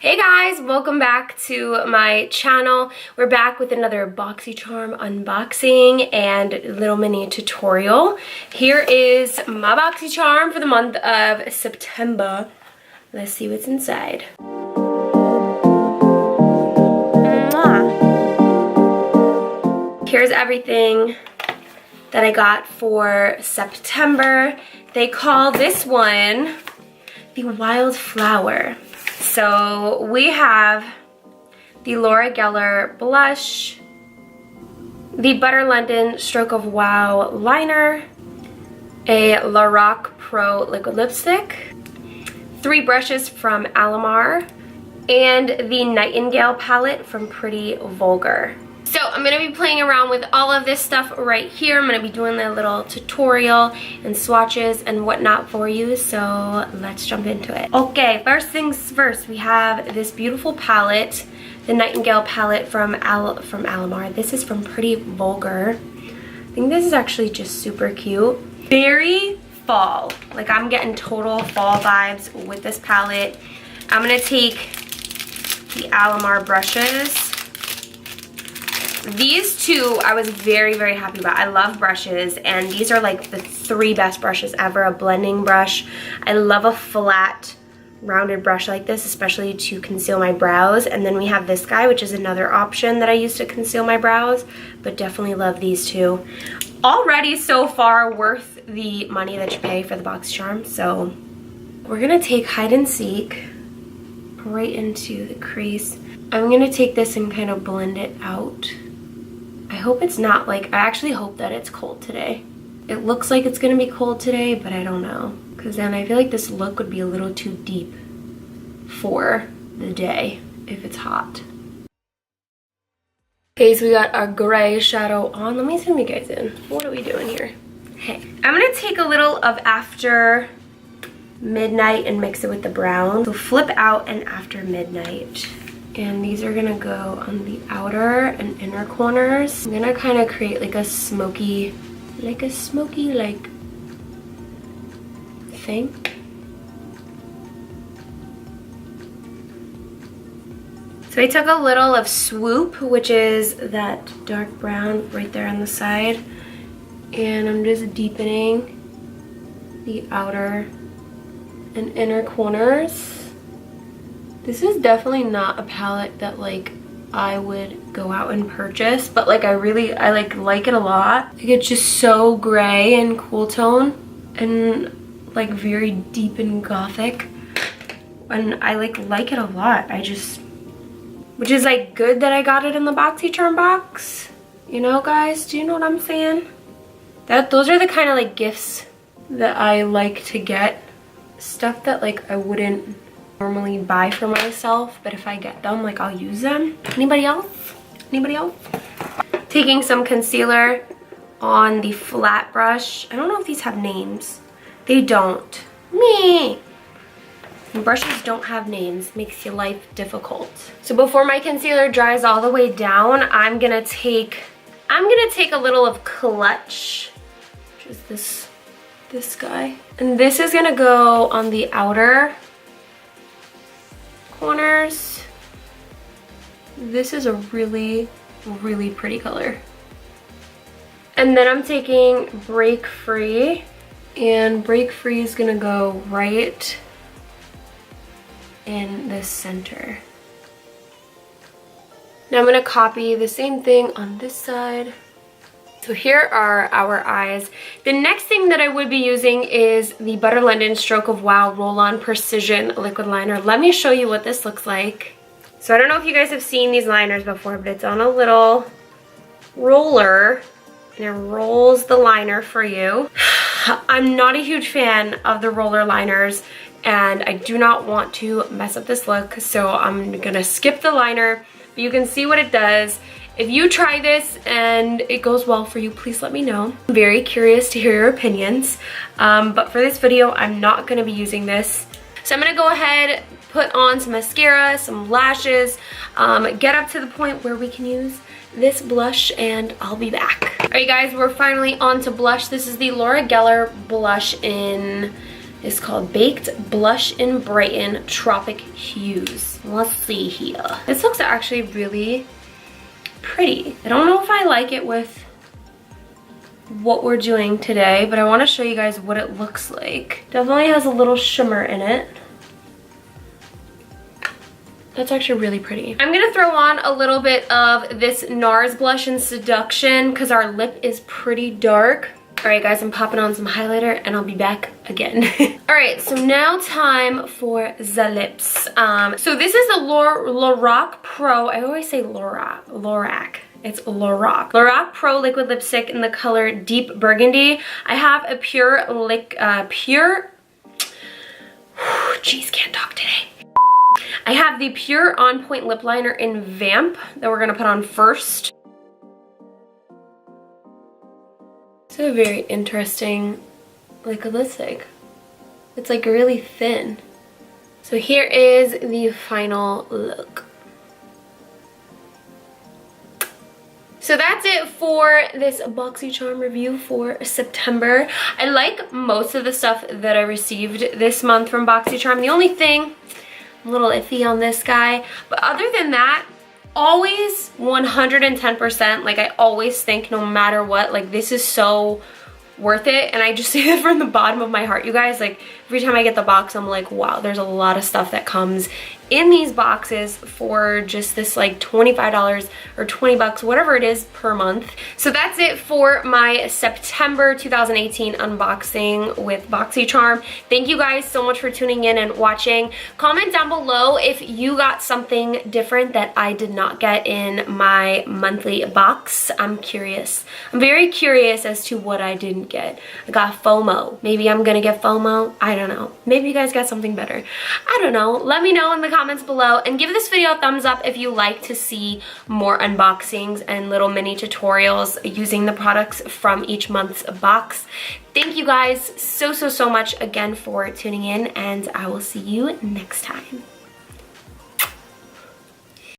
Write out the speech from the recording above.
Hey guys, welcome back to my channel. We're back with another BOXYCHARM unboxing and little mini tutorial. Here is my BOXYCHARM for the month of September. Let's see what's inside. Here's everything that I got for September. They call this one the Wildflower. So we have the Laura Geller blush, the Butter London Stroke of Wow liner, a Lorac Pro liquid lipstick, 3 brushes from Alamar, and the Nightingale palette from Pretty Vulgar. So I'm going to be playing around with all of this stuff right here. I'm going to be doing a little tutorial and swatches and whatnot for you. So let's jump into it. Okay, first things first, we have this beautiful palette, the Nightingale palette from Alamar. This is from Pretty Vulgar. I think this is actually just super cute. Very fall. Like, I'm getting total fall vibes with this palette. I'm going to take the Alamar brushes. These two I was very, very happy about. I love brushes, and these are like the 3 best brushes ever. A blending brush. I love a flat, rounded brush like this, especially to conceal my brows. And then we have this guy, which is another option that I use to conceal my brows, but definitely love these two. Already so far worth the money that you pay for the BOXYCHARM. So we're gonna take Hide and Seek right into the crease. I'm gonna take this and kind of blend it out. I hope it's not I actually hope that it's cold today. It looks like it's gonna be cold today, but I don't know. Because then I feel like this look would be a little too deep for the day if it's hot. Okay, so we got our gray shadow on. Let me zoom you guys in. What are we doing here? Hey, I'm gonna take a little of After Midnight and mix it with the brown. So flip out and After Midnight. And these are gonna go on the outer and inner corners. I'm gonna kind of create like a smoky thing. So I took a little of Swoop, which is that dark brown right there on the side, and I'm just deepening the outer and inner corners. This is definitely not a palette that I would go out and purchase, but I like it a lot. It's just so gray and cool tone and very deep and gothic, and I like it a lot. Which is good that I got it in the BOXYCHARM box. You know, guys, do you know what I'm saying? Those are the kind of gifts that I like to get. Stuff that I wouldn't normally buy for myself, but if I get them, I'll use them. Anybody else? Anybody else? Taking some concealer on the flat brush. I don't know if these have names. They don't. Me. Brushes don't have names. Makes your life difficult. So before my concealer dries all the way down, I'm gonna take a little of Clutch, which is this guy, and this is gonna go on the outer corners. This is a really, really pretty color. And then I'm taking Break Free, and Break Free is gonna go right in the center. Now I'm gonna copy the same thing on this side. So here are our eyes. The next thing that I would be using is the Butter London Stroke of Wow Roll-On Precision Liquid Liner. Let me show you what this looks like. So I don't know if you guys have seen these liners before, but it's on a little roller, and it rolls the liner for you. I'm not a huge fan of the roller liners, and I do not want to mess up this look, so I'm gonna skip the liner, but you can see what it does. If you try this and it goes well for you, please let me know. I'm very curious to hear your opinions. But for this video, I'm not gonna be using this. So I'm gonna go ahead, put on some mascara, some lashes, get up to the point where we can use this blush, and I'll be back. All right, guys, we're finally on to blush. This is the Laura Geller blush in is called Baked Blush and Brighten Tropic Hues. Let's see here. This looks actually really pretty. I don't know if I like it with what we're doing today, but I want to show you guys what it looks like. Definitely has a little shimmer in it. That's actually really pretty. I'm gonna throw on a little bit of this NARS blush in Seduction because our lip is pretty dark. All right, guys, I'm popping on some highlighter and I'll be back again. All right, so now time for the lips. So this is the Lorac Pro. I always say Lorac. It's Lorac Pro liquid lipstick in the color Deep Burgundy. I have a jeez, can't talk today. I have the Pure On Point lip liner in Vamp that we're gonna put on first. It's a very interesting liquid lipstick. It's like really thin. So here is the final look. So that's it for this BOXYCHARM review for September. I like most of the stuff that I received this month from BOXYCHARM. The only thing, I'm a little iffy on this guy, but other than that, always 110%. Like I always think no matter what, like this is so worth it. And I just say that from the bottom of my heart, you guys. Like every time I get the box, I'm like, wow, there's a lot of stuff that comes in these boxes for just this like $25 or 20 bucks, whatever it is per month. So that's it for my September 2018 unboxing with BOXYCHARM. Thank you guys so much for tuning in and watching. Comment down below if you got something different that I did not get in my monthly box. I'm curious. I'm very curious as to what I didn't get. I got FOMO. Maybe I'm gonna get FOMO. I don't know. Maybe you guys got something better. I don't know. Let me know in the comments below and give this video a thumbs up if you like to see more unboxings and little mini tutorials using the products from each month's box. Thank you guys so much again for tuning in, and I will see you next time.